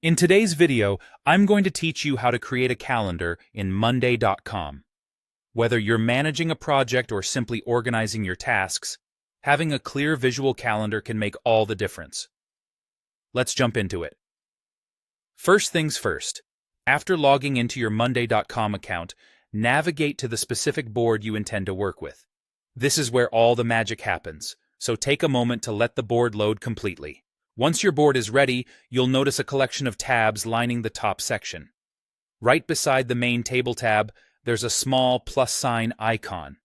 In today's video, I'm going to teach you how to create a calendar in Monday.com. Whether you're managing a project or simply organizing your tasks, having a clear visual calendar can make all the difference. Let's jump into it. First things first, after logging into your Monday.com account, navigate to the specific board you intend to work with. This is where all the magic happens, so take a moment to let the board load completely. Once your board is ready, you'll notice a collection of tabs lining the top section. Right beside the main table tab, there's a small plus sign icon.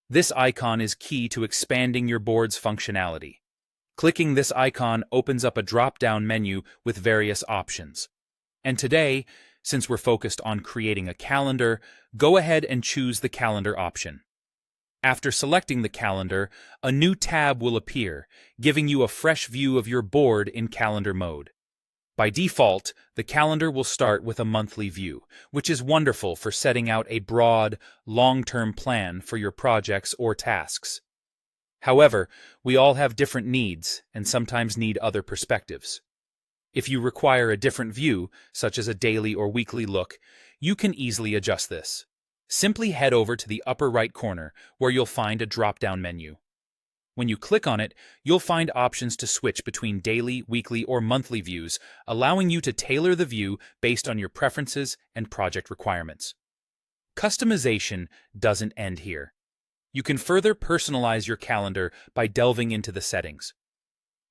This icon is key to expanding your board's functionality. Clicking this icon opens up a drop-down menu with various options. And today, since we're focused on creating a calendar, go ahead and choose the calendar option. After selecting the calendar, a new tab will appear, giving you a fresh view of your board in calendar mode. By default, the calendar will start with a monthly view, which is wonderful for setting out a broad, long-term plan for your projects or tasks. However, we all have different needs and sometimes need other perspectives. If you require a different view, such as a daily or weekly look, you can easily adjust this. Simply head over to the upper right corner where you'll find a drop-down menu. When you click on it, you'll find options to switch between daily, weekly, or monthly views, allowing you to tailor the view based on your preferences and project requirements. Customization doesn't end here. You can further personalize your calendar by delving into the settings.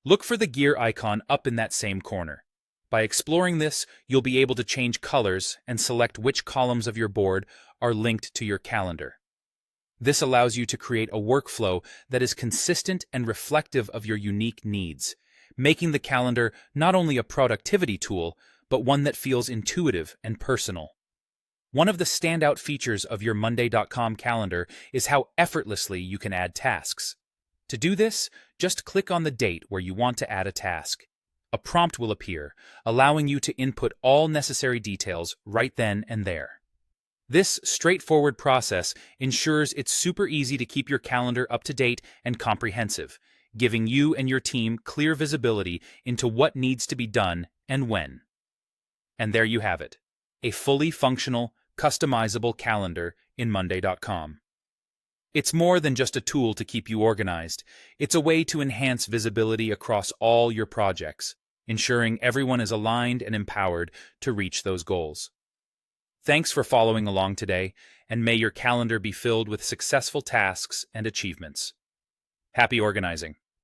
Look for the gear icon up in that same corner. By exploring this, you'll be able to change colors and select which columns of your board are linked to your calendar. This allows you to create a workflow that is consistent and reflective of your unique needs, making the calendar not only a productivity tool, but one that feels intuitive and personal. One of the standout features of your Monday.com calendar is how effortlessly you can add tasks. To do this, just click on the date where you want to add a task. A prompt will appear, allowing you to input all necessary details right then and there. This straightforward process ensures it's super easy to keep your calendar up to date and comprehensive, giving you and your team clear visibility into what needs to be done and when. And there you have it, a fully functional, customizable calendar in Monday.com. It's more than just a tool to keep you organized. It's a way to enhance visibility across all your projects, ensuring everyone is aligned and empowered to reach those goals. Thanks for following along today, and may your calendar be filled with successful tasks and achievements. Happy organizing!